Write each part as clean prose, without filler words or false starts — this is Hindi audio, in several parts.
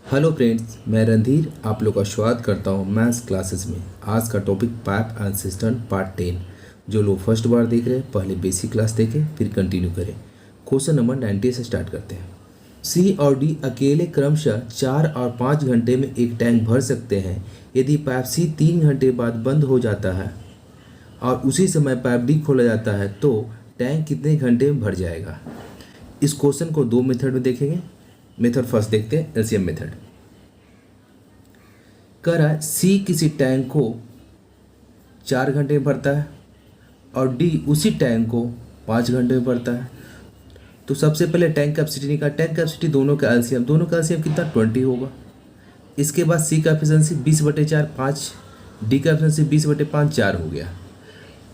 हेलो फ्रेंड्स, मैं रणधीर आप लोग का स्वागत करता हूं मैथ्स क्लासेस में। आज का topic pipe and system part 10। जो लोग फर्स्ट बार देख रहे हैं पहले बेसिक क्लास देखें फिर कंटिन्यू करें। क्वेश्चन नंबर 90 से स्टार्ट करते हैं। सी और डी अकेले क्रमशः 4 और 5 घंटे में एक टैंक भर सकते हैं। यदि पाइप सी 3 घंटे बाद बंद हो जाता है और उसी समय पाइप डी खोला जाता है तो टैंक कितने घंटे में भर जाएगा। इस क्वेश्चन को दो मेथड में देखेंगे। मेथड फर्स्ट देखते हैं, एलसीएम मेथड। कह रहा है सी किसी टैंक को 4 घंटे में भरता है और डी उसी टैंक को 5 घंटे में भरता है। तो सबसे पहले टैंक कैपेसिटी निकाल। टैंक कैपेसिटी दोनों का एलसीएम कितना 20 होगा। इसके बाद सी का एफिशिएंसी 20/4 5, डी का एफिशिएंसी 20/5 4 हो गया।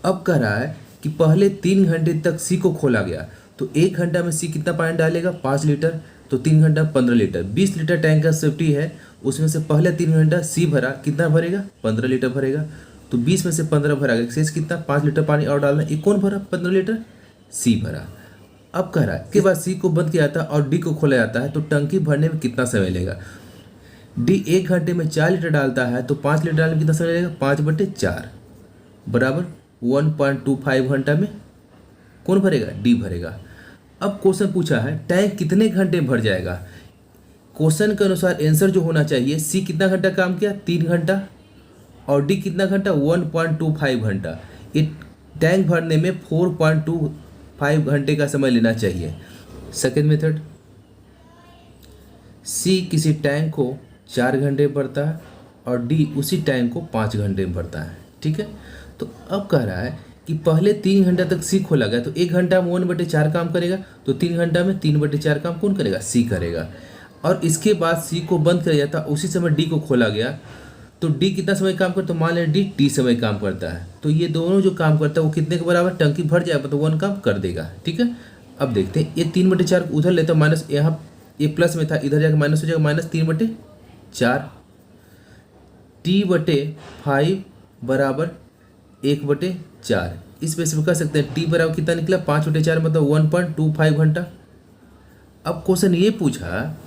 अब कह रहा है कि पहले 3 घंटे तक सी को खोला गया तो 1 घंटा में सी कितना पानी डालेगा 5 लीटर, तो 3 घंटा 15 लीटर। 20 लीटर टैंक का सेफ्टी है, उसमें से पहले 3 घंटा सी भरा, कितना भरेगा 15 लीटर भरेगा। तो 20 में से 15 भरा गया, शेष कितना 5 लीटर पानी और डालना। ये कौन भरा 15 लीटर, सी भरा। अब कह रहा है इसके बाद सी को बंद किया जाता है और डी को खोला जाता है तो टंकी भरने में कितना समय लेगा। डी 1 घंटे में 4 लीटर डालता है तो 5 लीटर डालने में कितना समय लगेगा 5/4 बराबर 1.25 घंटा में कौन भरेगा, डी भरेगा। अब क्वेश्चन पूछा है टैंक कितने घंटे में भर जाएगा। क्वेश्चन के अनुसार आंसर जो होना चाहिए सी कितना घंटा काम किया 3 घंटा और डी कितना घंटा 1.25 घंटा। ये टैंक भरने में 4.25 घंटे का समय लेना चाहिए। सेकेंड मेथड, सी किसी टैंक को 4 घंटे में भरता है और डी उसी टैंक को 5 घंटे में भरता है। ठीक है, तो अब कह रहा है कि पहले 3 घंटा तक सी खोला गया तो 1 घंटा में 1/4 काम करेगा, तो 3 घंटा में 3/4 काम कौन करेगा, सी करेगा। और इसके बाद सी को बंद किया जाता, उसी समय डी को खोला गया तो डी कितना समय काम करता है, तो मान लें डी टी समय काम करता है। तो ये दोनों जो काम करता है वो कितने के बराबर, टंकी भर जाएगा तो 1 काम कर देगा। ठीक है, अब देखते हैं ये 3/4 उधर लेता माइनस, यहाँ ये प्लस में था इधर जाकर माइनस हो जाएगा, -3/4 T/5 बराबर 1/4। इस पे से कर सकते हैं टी बराबर कितना निकला 5/4 मतलब 1.25 घंटा। अब क्वेश्चन ये पूछा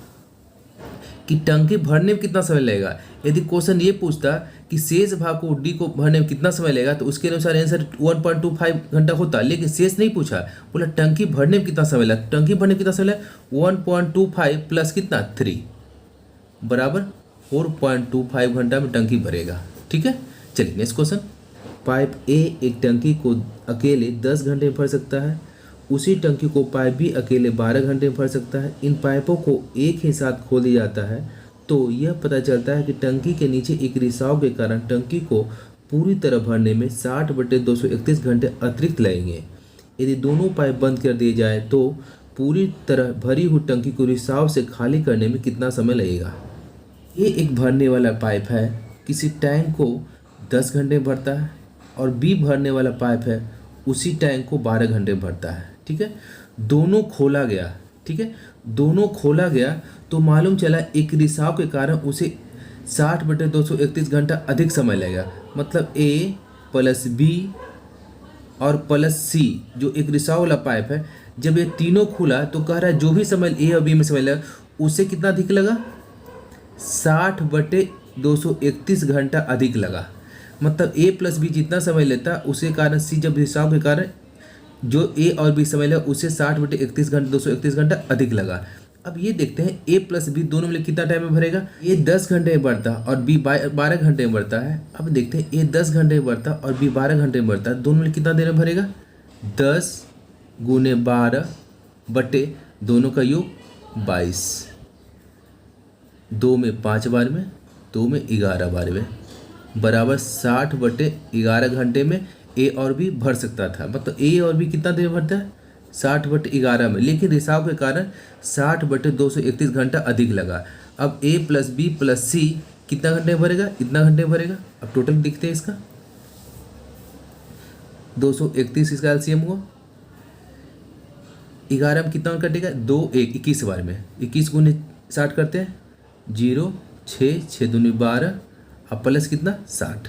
कि टंकी भरने में कितना समय लगेगा। यदि क्वेश्चन ये पूछता कि शेष भाग को डी को भरने में कितना समय लगेगा तो उसके अनुसार आंसर 1.25 घंटा होता, लेकिन शेष नहीं पूछा, बोला टंकी भरने में कितना समय लगा। टंकी भरने में कितना समय लगा 1.25 प्लस कितना 3 बराबर 4.25 घंटा में टंकी भरेगा। ठीक है, चलिए नेक्स्ट क्वेश्चन। पाइप ए एक टंकी को अकेले 10 घंटे में भर सकता है, उसी टंकी को पाइप बी अकेले 12 घंटे में भर सकता है। इन पाइपों को एक ही साथ खोल दिया जाता है तो यह पता चलता है कि टंकी के नीचे एक रिसाव के कारण टंकी को पूरी तरह भरने में 60/231 घंटे अतिरिक्त लगेंगे। यदि दोनों पाइप बंद कर दिए जाए तो पूरी तरह भरी हुई टंकी को रिसाव से खाली करने में कितना समय लगेगा। ये एक भरने वाला पाइप है, किसी टैंक को 10 घंटे में भरता है और बी भरने वाला पाइप है उसी टैंक को 12 घंटे में भरता है। ठीक है, दोनों खोला गया। ठीक है, दोनों खोला गया तो मालूम चला एक रिसाव के कारण उसे 60/231 घंटा अधिक समय लगेगा। मतलब ए प्लस बी और प्लस सी जो एक रिसाव वाला पाइप है, जब ये तीनों खुला तो कह रहा है जो भी समय ए और बी में समय लगा उससे कितना अधिक लगा 60/231 घंटा अधिक लगा। मतलब ए प्लस बी जितना समय लेता उसके कारण सी जब रिसाव के कारण जो ए और बी समय लगा उससे 60/31 घंटा 231 घंटा अधिक लगा। अब ये देखते हैं ए प्लस बी दोनों में कितना टाइम में भरेगा। ए 10 घंटे में भरता और बी 12 घंटे में भरता है। अब देखते हैं ए 10 घंटे में भरता और बी 12 घंटे में भरता है, दोनों में कितना देर में भरेगा 10 × 12 बटे दोनों का योग 22, 2 में 5 बार में 2 में 11 बार में बराबर 60/11 घंटे में ए और बी भर सकता था। मतलब ए और बी कितना देर भरता है 60/11 में, लेकिन रिसाव के कारण 60/231 घंटा अधिक लगा। अब ए प्लस बी प्लस सी कितना घंटे भरेगा, इतना घंटे भरेगा। अब टोटल देखते हैं इसका 231 इसका एलसीएम हुआ, 11 में कितना कटेगा 2 1 21 बार में 21 × 60 करते हैं 0 6 6 दूनी 12 अब प्लस कितना 60।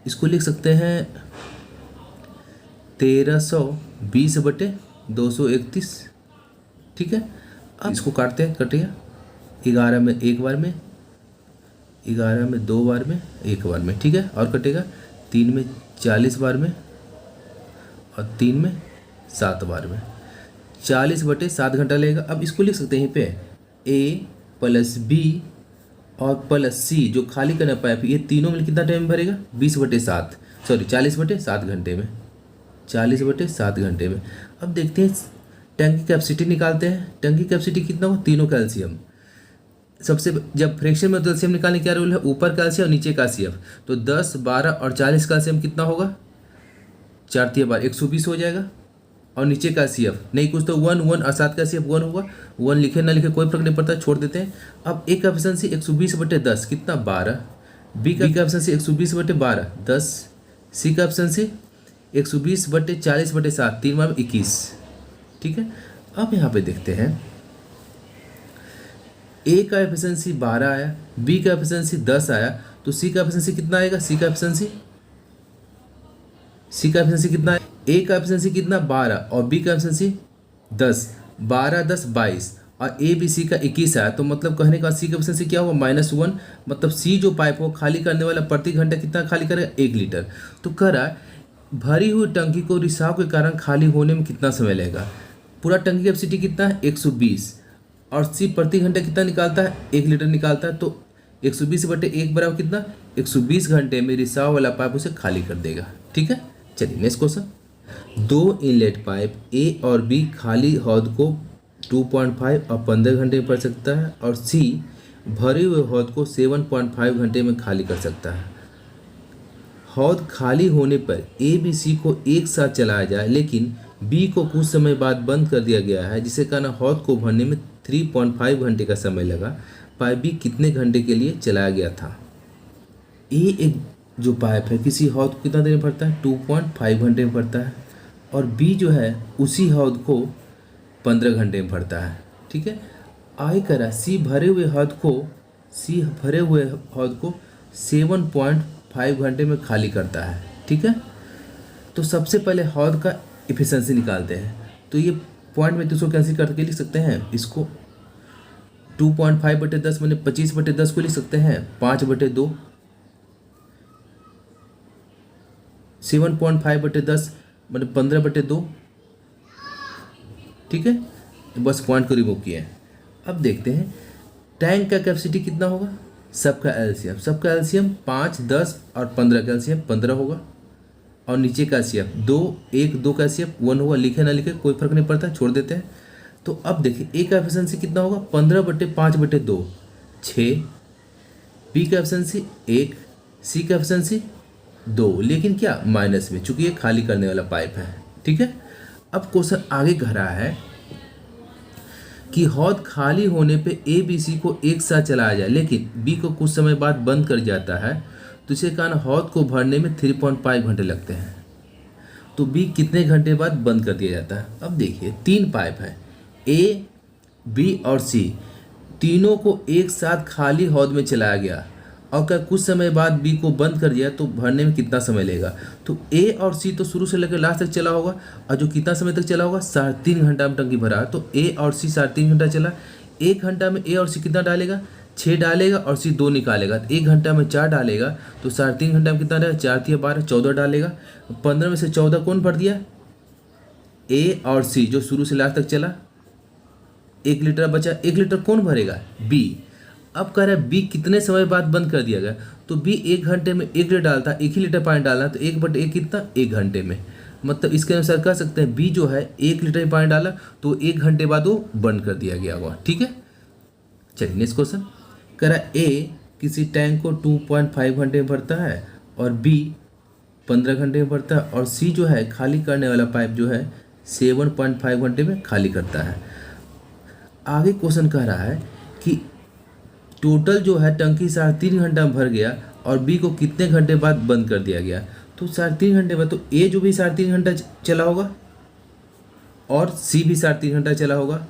इसको लिख सकते हैं 1320/231। ठीक है, अब इसको काटते हैं, कटेगा 11 में एक बार में, 11 में 2 बार में, एक बार में, ठीक है। और कटेगा 3 में 40 बार में और 3 में 7 बार में, 40/7 घंटा लगेगा। अब इसको लिख सकते हैं यहीं पे ए प्लस बी और प्लस सी जो खाली करना पाइप, ये तीनों में कितना टाइम भरेगा, 20/7, सॉरी 40/7 घंटे में, 40/7 घंटे में। अब देखते हैं टंकी कैपेसिटी निकालते हैं। टंकी कैपेसिटी कितना हो, तीनों का एलसीएम। सबसे जब फ्रैक्शन में तो एलसीएम निकालने क्या रूल है, ऊपर का एलसीएम और नीचे का एलसीएम। तो 10, 12 और 40 का एलसीएम कितना होगा, 4 तिया 12, 120 हो जाएगा। और नीचे का सीएफ नहीं कुछ तो 1 1 और 7 का सीएफ 1 होगा। 1 लिखे ना लिखे कोई फर्क नहीं पड़ता, छोड़ देते हैं। अब ए का एफिशिएंसी 120/10 कितना 12, बी का एफिशिएंसी 120/12 10, सी का एफिशिएंसी 120/40/7 3 बार 21, ठीक है। अब यहाँ पे देखते हैं ए का एफिशिएंसी 12 आया, बी का एफिशिएंसी 10 आया, तो सी का एफिशिएंसी कितना आएगा, सी का एफिशिएंसी कितना है, ए का एफिशिएंसी कितना 12 और बी का एफिशिएंसी 10, 12 10 22 और ए बी सी का 21 आया। तो मतलब कहने का सी का एफिशिएंसी क्या होगा, -1। मतलब सी जो पाइप हो खाली करने वाला प्रति घंटा कितना खाली करेगा, 1 लीटर। तो कह रहा है भरी हुई टंकी को रिसाव के कारण खाली होने में कितना समय लगेगा। पूरा टंकी कैपेसिटी कितना है 120 और सी प्रति घंटे कितना निकालता है, 1 लीटर निकालता है। तो 120/1 बराबर कितना, 120 घंटे में रिसाव वाला पाइप उसे खाली कर देगा, ठीक है। चलिए नेक्स्ट क्वेश्चन। 2 इनलेट पाइप ए और बी खाली हौद को 2.5 और 15 घंटे में भर सकता है और सी भरे हुए हौद को 7.5 घंटे में खाली कर सकता है। हौद खाली होने पर ए बी सी को एक साथ चलाया जाए, लेकिन बी को कुछ समय बाद बंद कर दिया गया है, जिसके कारण हौद को भरने में 3.5 घंटे का समय लगा। पाइप बी कितने घंटे के लिए चलाया गया था। ए एक जो पाइप है किसी हौद को कितना देर में भरता है, 2.5 घंटे में भरता है और बी जो है उसी हौद को 15 घंटे में भरता है, ठीक है। आगे करा सी भरे हुए हौद को 7.5 घंटे में खाली करता है, ठीक है। तो सबसे पहले हौद का एफिशिएंसी निकालते हैं। तो ये पॉइंट में 200 कैंसिल करके लिख सकते हैं इसको, 2.5/10 मैंने 25/10 को लिख सकते हैं 5/2, 7.5/10 मतलब 15/2, ठीक है। बस पॉइंट को रिमूव किए। अब देखते हैं टैंक का कैपेसिटी कितना होगा, सबका एलसीएम 5 10 और 15 का एलसीएम 15 होगा और नीचे का एलसीएम 2 1 2 का एलसीएम 1 होगा। लिखे ना लिखे कोई फर्क नहीं पड़ता, छोड़ देते हैं। तो अब देखिए ए का एफिशिएंसी कितना होगा, 15/5/2 6, बी का एफिशिएंसी 1, सी का एफिशिएंसी 2, लेकिन क्या माइनस में, चूंकि ये खाली करने वाला पाइप है, ठीक है। अब क्वेश्चन आगे कह रहा है कि हौद खाली होने पे ए बी सी को एक साथ चलाया जाए, लेकिन बी को कुछ समय बाद बंद कर जाता है, तो इसके कारण हौद को भरने में 3.5 घंटे लगते हैं। तो बी कितने घंटे बाद बंद कर दिया जाता है। अब देखिए 3 पाइप है, ए बी और सी, तीनों को एक साथ खाली हौद में चलाया गया और क्या कुछ समय बाद बी को बंद कर दिया, तो भरने में कितना समय लगेगा। तो ए और सी तो शुरू से लेकर लास्ट तक चला होगा और जो कितना समय तक चला होगा, 3.5 घंटा में टंकी भरा। तो ए और सी 3.5 घंटा चला। 1 घंटा में ए और सी कितना डालेगा, 6 डालेगा और सी 2 निकालेगा। 1 घंटा में 4 डालेगा, तो 3.5 घंटा में कितना डालेगा, 4 तिया 12 14 डालेगा। 15 में से 14 कौन भर दिया, ए और सी जो शुरू से लास्ट तक चला। 1 लीटर बचा, 1 लीटर कौन भरेगा, बी। अब कह रहा है बी कितने समय बाद बंद कर दिया गया, तो बी 1 घंटे में 1 लीटर डालता, 1 ही लीटर पानी डालना, तो 1/1 कितना, 1 घंटे में। मतलब इसके अनुसार कह सकते हैं बी जो है 1 लीटर पानी डाला तो 1 घंटे बाद वो बंद कर दिया गया हुआ, ठीक है। चलिए नेक्स्ट क्वेश्चन। कह रहा है ए किसी टैंक को 2.5 घंटे में भरता है और बी 15 घंटे में भरता है और सी जो है खाली करने वाला पाइप जो है 7.5 घंटे में खाली करता है। आगे क्वेश्चन कह रहा है कि टोटल जो है टंकी 3.5 घंटा में भर गया और बी को कितने घंटे बाद बंद कर दिया गया। तो 3.5 घंटे बाद, तो ए जो भी 3.5 घंटा चला होगा और सी भी 3.5 घंटा चला होगा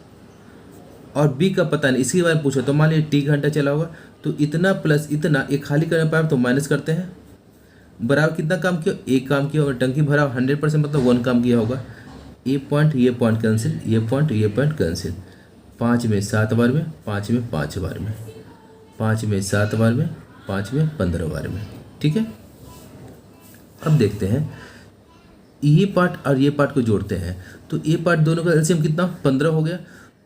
और बी का पता नहीं, इसके बारे में पूछो तो मान लीजिए टी घंटा चला होगा, तो इतना प्लस इतना एक खाली करने पाइप तो माइनस करते हैं, बराबर कितना काम किया, 1 काम किया और टंकी भरा 100% मतलब 1 काम किया होगा। ये पॉइंट कैंसिल, ये पॉइंट कैंसिल। 5 में 7 बार में, 5 में 5 बार में, 5 में 7 बार में, 5 में 15 बार में। ठीक है, अब देखते हैं ये पार्ट और ये पार्ट को जोड़ते हैं। तो ये पार्ट दोनों का एलसीएम कितना 15 हो गया।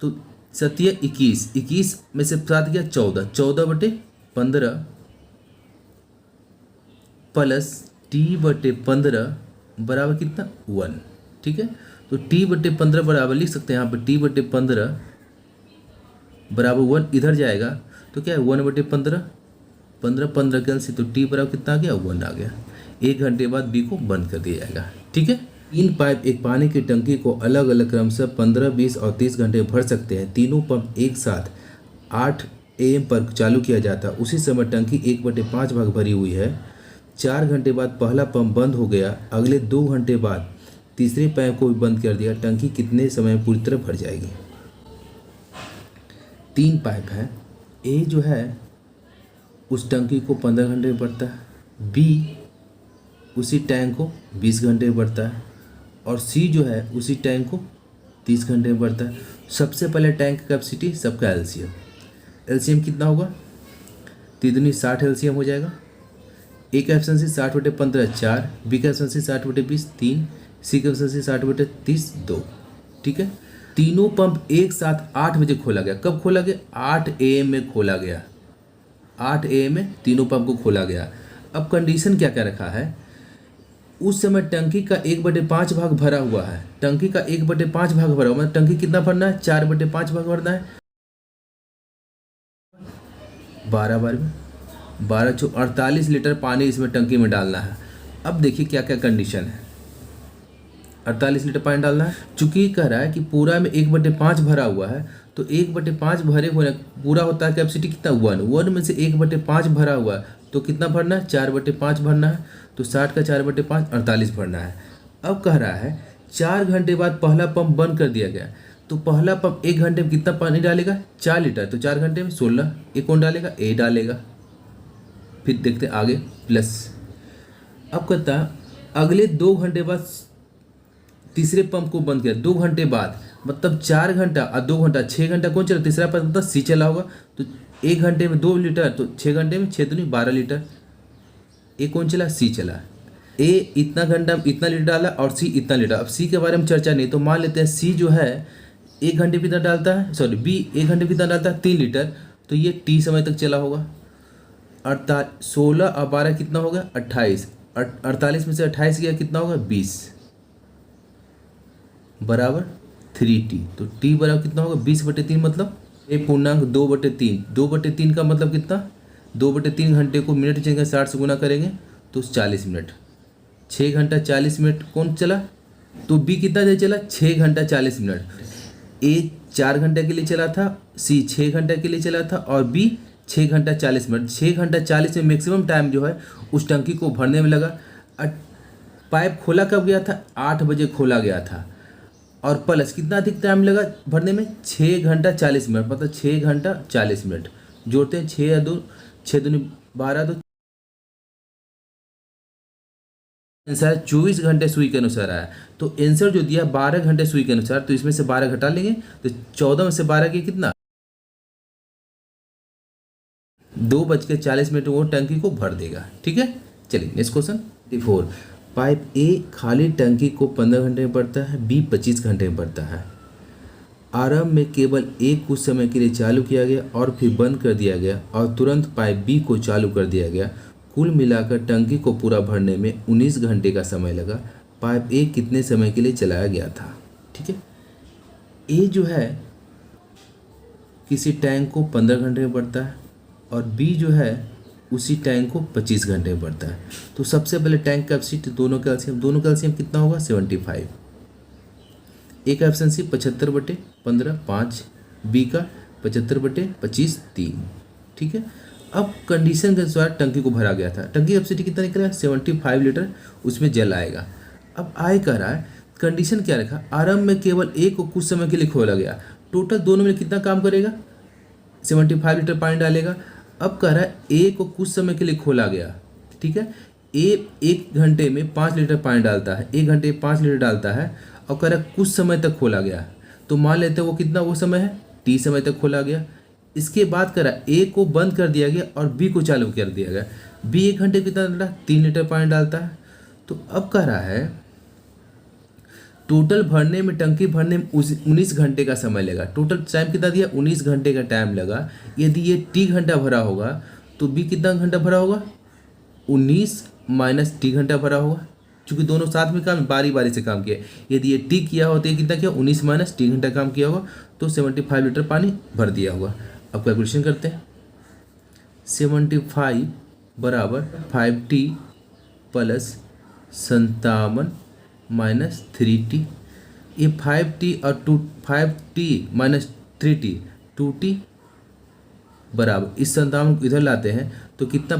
तो 7 21, 21 में से 7 गया 14, 14/15 प्लस t/15 बराबर कितना 1। ठीक है, तो t/15 बराबर लिख सकते हैं यहाँ पर t/15 बराबर 1 इधर जाएगा तो क्या है 1/15, 15 कैंसिल, तो t बराबर कितना आ गया 1 आ गया। 1 घंटे बाद बी को बंद कर दिया जाएगा। ठीक है, 3 पाइप एक पानी की टंकी को अलग अलग क्रम से 15, 20 और 30 घंटे भर सकते हैं। तीनों पंप एक साथ 8 AM पर चालू किया जाता है। उसी समय टंकी 1/5 भाग भरी हुई है। 4 घंटे बाद पहला पंप बंद हो गया। अगले 2 घंटे बाद तीसरे पाइप को भी बंद कर दिया। टंकी कितने समय में पूरी तरह भर जाएगी? 3 पाइप है। ए जो है उस टंकी को 15 घंटे में भरता है, बी उसी टैंक को 20 घंटे में भरता है और सी जो है उसी टैंक को 30 घंटे में भरता है। सबसे पहले टैंक कैपेसिटी, सबका एलसीएम। एलसीएम कितना होगा? 3 60 एलसीएम हो जाएगा। ए का एफिशिएंसी 60/15 4, बी का एफिशिएंसी 60/20 3, सी का एफिशिएंसी 60/30 2। ठीक है, तीनों पंप एक साथ 8 बजे खोला गया। कब खोला गया? 8 AM में खोला गया। 8 AM में तीनों पंप को खोला गया। अब कंडीशन क्या क्या रखा है? उस समय टंकी का 1/5 भाग भरा हुआ है। टंकी का 1/5 भाग भरा हुआ, मतलब टंकी कितना भरना है? 4/5 भाग भरना है। 12 बार में 12 48 लीटर पानी इसमें टंकी में डालना है। अब देखिए क्या क्या कंडीशन है। 48 लीटर पानी डालना है। चूंकि कह रहा है कि पूरा में 1/5 भरा हुआ है, तो 1/5 भरे होने पूरा होता है कैपेसिटी कितना 1 में से 1/5 भरा हुआ है, तो कितना भरना है? 4/5 भरना है। तो 60 का 4/5 48 भरना है। अब कह रहा है 4 घंटे बाद पहला पंप बंद कर दिया गया। तो पहला पंप 1 घंटे में कितना पानी डालेगा? 4 लीटर। तो 4 घंटे में 16। ये कौन डालेगा? ए डालेगा। फिर देखते आगे प्लस। अब कहता है अगले 2 घंटे बाद तीसरे पंप को बंद किया। 2 घंटे बाद मतलब 4 घंटा और 2 घंटा 6 घंटा कौन चला? तीसरा पंप मतलब सी चला होगा। तो 1 घंटे में 2 लीटर, तो 6 घंटे में 6 दूनी 12 लीटर। ए कौन चला? सी चला। ए इतना घंटा में इतना लीटर डाला और सी इतना लीटर। अब सी के बारे में चर्चा नहीं, तो मान लेते हैं सी जो है 1 घंटे कितना डालता है, सॉरी बी 1 घंटे कितना डालता है? 3 लीटर। तो ये टी समय तक चला होगा। 16 और 12 कितना होगा? 28। 48 में से 28 गया कितना होगा? 20 बराबर 3t। तो t बराबर कितना होगा? 20/3 मतलब ए पूर्णांक 2/3। 2/3 का मतलब कितना? 2/3 घंटे को मिनट चेंज 60 से गुना करेंगे तो 40 मिनट। 6 घंटा 40 मिनट कौन चला? तो बी कितना देर चला? 6 घंटा 40 मिनट। ए 4 घंटे के लिए चला था, सी 6 घंटे के लिए चला था और बी 6 घंटा 40 मिनट। 6 घंटा 40 में मैक्सिमम टाइम जो है उस टंकी को भरने में लगा। पाइप खोला कब गया था? 8 बजे खोला गया था। और प्लस कितना अधिक टाइम लगा भरने में? 6 घंटा 40 मिनट, मतलब 6 घंटा 40 मिनट। जोड़ते हैं 6 या 2, 6 दूनी 12, तो आंसर 24 घंटे सुई के अनुसार आया। तो आंसर जो दिया 12 घंटे सुई के अनुसार, तो इसमें से 12 घटा लेंगे तो 14 में से 12 के कितना? 2:40 वो टंकी को भर देगा। ठीक है, चलिए नेक्स्ट क्वेश्चन 4। पाइप ए खाली टंकी को 15 घंटे में भरता है, बी 25 घंटे में भरता है। आरंभ में केवल एक कुछ समय के लिए चालू किया गया और फिर बंद कर दिया गया और तुरंत पाइप बी को चालू कर दिया गया। कुल मिलाकर टंकी को पूरा भरने में 19 घंटे का समय लगा। पाइप ए कितने समय के लिए चलाया गया था? ठीक है, ए जो है किसी टैंक को 15 घंटे में भरता है और बी जो है उसी टैंक को 25 घंटे में भरता है। तो सबसे पहले टैंक कैपेसिटी दोनों कैल्शियम कितना होगा? 75। ए का एफिशिएंसी 75/15 5, बी का 75/25 3। ठीक है, अब कंडीशन के अनुसार टंकी को भरा गया था। टंकी कैपेसिटी कितना निकला? 75 लीटर उसमें जल आएगा। अब आय कह रहा है कंडीशन क्या रखा? आरंभ में केवल एक को कुछ समय के लिए खोला गया। टोटल दोनों में कितना काम करेगा? 75 लीटर पानी डालेगा। अब कह रहा है ए को कुछ समय के लिए खोला गया। ठीक है, ए 1 घंटे में 5 लीटर पानी डालता है, 1 घंटे में 5 लीटर डालता है और कह रहा है कुछ समय तक खोला गया। तो मान लेते हैं वो कितना वो समय है? टी समय तक खोला गया। इसके बाद करा ए को बंद कर दिया गया और बी को चालू कर दिया गया। बी 1 घंटे कितना डाला, 3 लीटर पानी डालता है। तो अब कह रहा है टोटल भरने में, टंकी भरने में 19 घंटे का समय लगा। टोटल टाइम कितना दिया, 19 घंटे का टाइम लगा। यदि ये टी घंटा भरा होगा तो बी कितना घंटा भरा होगा, 19 माइनस टी घंटा भरा होगा, क्योंकि दोनों साथ में काम बारी बारी से काम किया। यदि ये टी किया हो तो ये कितना किया, 19 माइनस टी घंटा काम किया होगा, तो 75 लीटर पानी भर दिया होगा। अब कैलकुलेशन करते हैं। 75 बराबर 5t प्लस 57 माइनस 3t। ये 5t और 5t माइनस 3t 2t बराबर, इस 57 को इधर लाते हैं तो कितना,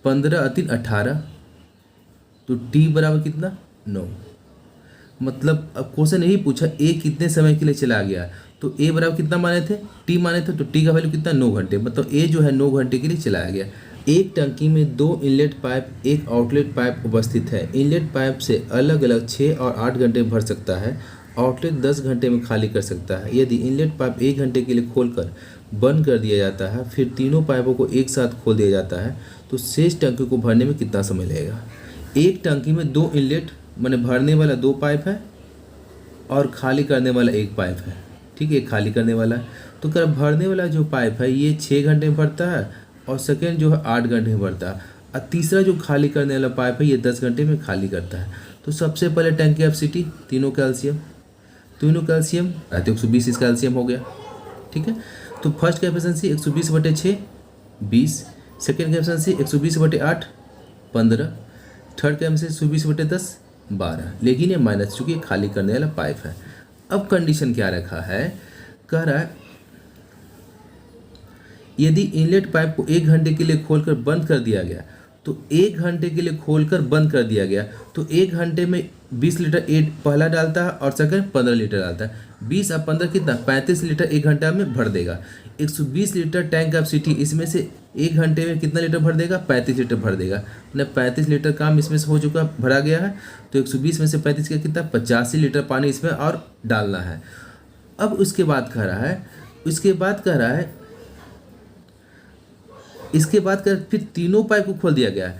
15 और 3 18, तो t बराबर कितना 9। मतलब अब क्वेश्चन यही पूछा ए कितने समय के लिए चला गया, तो ए बराबर कितना माने थे, टी माने थे, तो टी का वैल्यू कितना 9 घंटे। मतलब ए जो है 9 घंटे के लिए चलाया गया। एक टंकी में 2 इनलेट पाइप, एक आउटलेट पाइप उपस्थित है। इनलेट पाइप से अलग अलग 6 और 8 घंटे भर सकता है। आउटलेट 10 घंटे में खाली कर सकता है। यदि इनलेट पाइप 1 घंटे के लिए खोलकर बंद कर दिया जाता है, फिर तीनों पाइपों को एक साथ खोल दिया जाता है, तो शेष टंकी को भरने में कितना समय लगेगा। एक टंकी में 2 इनलेट माने भरने वाला 2 पाइप है और खाली करने वाला 1 पाइप है। ठीक है, खाली करने वाला है, तो कर भरने वाला जो पाइप है ये 6 घंटे में भरता है और सेकेंड जो है 8 घंटे में भरता है, और तीसरा जो खाली करने वाला पाइप है ये 10 घंटे में खाली करता है। तो सबसे पहले टैंक कैपेसिटी, तीनों कैल्शियम तो 120 इस कैल्शियम हो गया। ठीक है, तो first capacity 120/6 20, second capacity 120/8 15, third capacity 120/10 12। लेकिन ये माइनस चूंकि खाली करने वाला पाइप है। अब कंडीशन क्या रखा है, कह रहा है यदि इनलेट पाइप को 1 घंटे के लिए खोलकर बंद कर दिया गया, तो 1 घंटे के लिए खोलकर बंद कर दिया गया तो 1 घंटे में 20 लीटर ए पहला डालता है और सेकंड 15 लीटर डालता है। 20 और 15 कितना, 35 लीटर 1 घंटा में भर देगा। 120 लीटर टैंक कैपेसिटी, इसमें से 1 घंटे में कितना लीटर भर देगा, 35 लीटर भर देगा। मतलब 35 लीटर काम इसमें से हो चुका, भरा गया है। तो 120 में से 35 का कितना, 85 लीटर पानी इसमें और डालना है। अब उसके बाद कह रहा है, इसके बाद फिर तीनों पाइप को खोल दिया गया।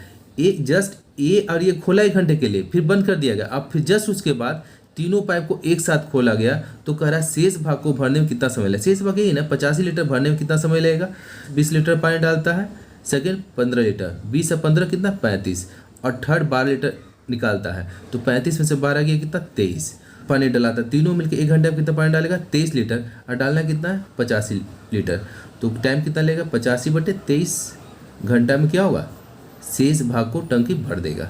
ए और ये खोला 1 घंटे के लिए, फिर बंद कर दिया गया। अब फिर जस्ट उसके बाद तीनों पाइप को एक साथ खोला गया, तो कह रहा है शेष भाग को भरने में कितना समय लगेगा। शेष भाग यही ना, 85 लीटर भरने में कितना समय लगेगा। 20 लीटर पानी डालता है, सेकेंड 15 लीटर, 20 और 15 कितना 35, और थर्ड 12 लीटर निकालता है। तो 35 में से 12 गया कितना 23 पानी डालाता है। तीनों मिलकर 1 घंटे में कितना पानी डालेगा, 23 लीटर, और डालना कितना है 85 लीटर। तो टाइम कितना लेगा, 85/23 घंटा में क्या होगा, शेष भाग को टंकी भर देगा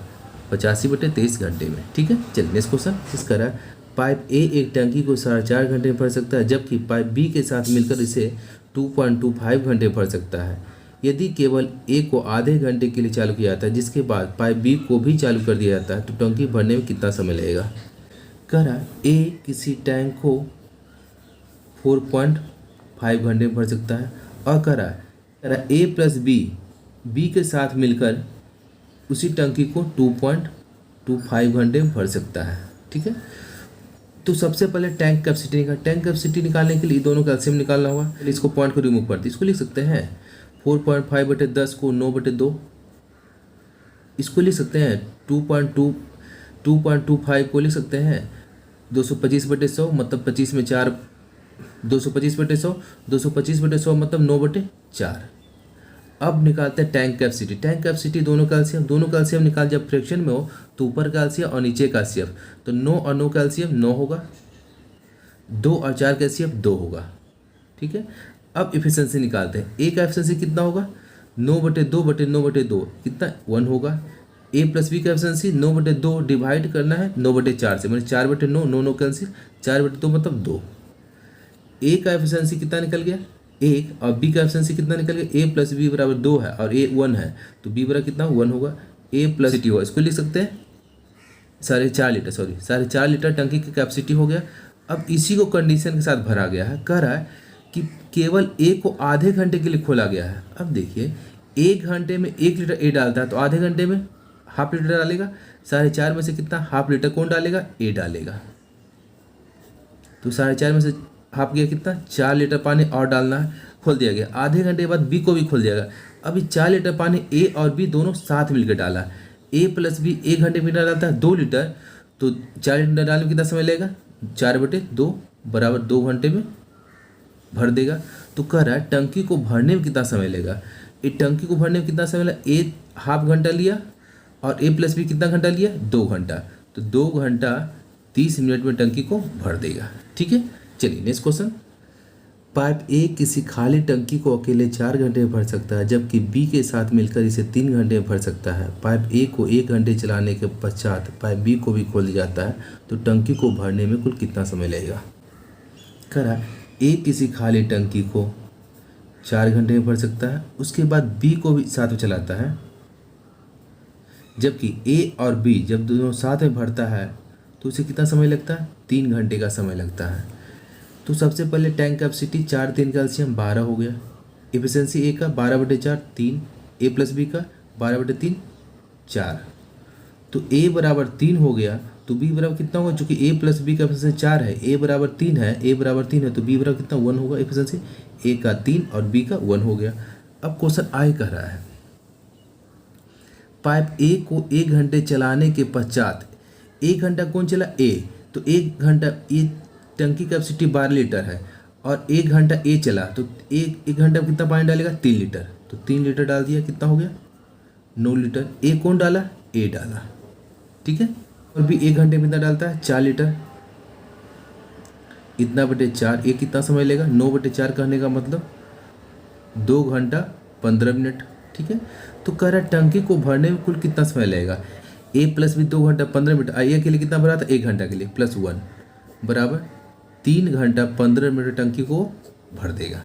85/23 घंटे में। ठीक है, चलिए नेक्स्ट क्वेश्चन। इस तरह पाइप ए एक टंकी को 4.5 घंटे में भर सकता है, जबकि पाइप बी के साथ मिलकर इसे 2.25 घंटे भर सकता है। यदि केवल ए को आधे घंटे के लिए चालू किया जाता है, जिसके बाद पाइप बी को भी चालू कर दिया जाता है, तो टंकी भरने में कितना समय लगेगा। कह रहा है ए किसी टैंक को 4.5 घंटे में भर सकता है, और कह रहा है ए प्लस बी के साथ मिलकर उसी टंकी को 2.25 घंटे में भर सकता है। ठीक है, तो सबसे पहले टैंक कैपेसिटी निकालने के लिए दोनों कैल्शियम निकालना होगा। इसको पॉइंट को रिमूव करते, इसको लिख सकते हैं 4.5/10 को 9/2, इसको लिख सकते हैं 2.25 को लिख सकते हैं 225/100, मतलब 25 में 4, 225/100, 225/100 मतलब 9/4। अब निकालते हैं टैंक कैपेसिटी दोनों कैल्शियम निकाल, जब फ्रैक्शन में हो तो ऊपर कैल्शियम और नीचे कैल्शियम, तो 9 और 9 कैल्शियम 9 होगा, 2 और 4 कैल्शियम 2 होगा। ठीक है, अब एफिशिएंसी निकालते हैं। ए का एफिशिएंसी कितना होगा, 9/2 कितना 1 होगा। ए प्लस बी का एफिशिएंसी 9/2 डिवाइड करना है 9/4 से, मतलब 4/9, 9 कैल्शियम 4/2 मतलब 2। ए का एफिशिएंसी कितना निकल गया 1, और बी का एफिशिएंसी कितना निकल गया, ए प्लस बी बराबर 2 है और ए 1 है, तो बी बराबर कितना 1 होगा। ए प्लस टी होगा, इसको लिख सकते हैं 4.5 लीटर टंकी की कैपेसिटी हो गया। अब इसी को कंडीशन के साथ भरा गया है। कह रहा है कि केवल ए को आधे घंटे के लिए खोला गया है। अब देखिए 1 घंटे में 1 लीटर ए डालता है, तो आधे घंटे में ½ लीटर डालेगा। 4.5 में से कितना ½ लीटर कौन डालेगा, ए डालेगा। तो 4.5 में से हाफ गया कितना 4 लीटर पानी और डालना है, खोल दिया गया। आधे घंटे के बाद बी को भी खोल दिया गया। अभी 4 लीटर पानी ए और बी दोनों साथ मिलकर डाला। ए प्लस बी 1 घंटे में डालता है 2 लीटर, तो 4 लीटर डालने में कितना समय लगेगा, 4/2 बराबर 2 घंटे में भर देगा। तो कह रहा है टंकी को भरने में कितना समय लगेगा। ये टंकी को भरने में कितना समय लगा, ए हाफ घंटा लिया और ए प्लस बी कितना घंटा लिया, 2 घंटा। तो 2 घंटा 30 मिनट में टंकी को भर देगा। ठीक है, चलिए नेक्स्ट क्वेश्चन। पाइप ए किसी खाली टंकी को अकेले 4 घंटे में भर सकता है, जबकि बी के साथ मिलकर इसे 3 घंटे में भर सकता है। पाइप ए को 1 घंटे चलाने के पश्चात पाइप बी को भी खोल दिया जाता है, तो टंकी को भरने में कुल कितना समय लगेगा। कह रहा है ए किसी खाली टंकी को 4 घंटे में भर सकता है, उसके बाद बी को भी साथ में चलाता है, जबकि ए और बी जब दोनों साथ में भरता है तो उसे कितना समय लगता है, 3 घंटे का समय लगता है। तो सबसे पहले टैंक कैपेसिटी 4 3 का एलसीएम 12 हो गया। एफिशिएंसी ए का 12/4 3, ए प्लस बी का 12/3 4। तो ए बराबर 3 हो गया, तो बी बराबर कितना होगा, चूंकि ए प्लस बी का एफिशिएंसी 4 है, ए बराबर 3 है, ए बराबर 3 है, तो बी बराबर कितना 1 होगा। एफिशिएंसी ए का 3 और बी का 1 हो गया। अब क्वेश्चन आगे कह रहा है पाइप ए को 1 घंटे चलाने के पश्चात, 1 घंटा कौन चला, ए, तो 1 घंटा ए टंकी कैपेसिटी 12 लीटर है और 1 घंटा ए चला, तो एक घंटा में कितना पानी डालेगा, 3 लीटर। तो 3 लीटर डाल दिया, कितना हो गया 9 लीटर। ए कौन डाला, ए डाला। ठीक है, और भी 1 घंटे में कितना डालता है, 4 लीटर। इतना बटे 4, ये कितना समय लेगा, 9/4 कहने का मतलब 2 घंटा 15 मिनट। ठीक है, तो कह रहा है टंकी को भरने में कुल कितना समय लगेगा। ए प्लस बी 2 घंटा 15 मिनट, ए के लिए कितना भरा था, 1 घंटा के लिए +1 बराबर 3 घंटा 15 मिनट टंकी को भर देगा।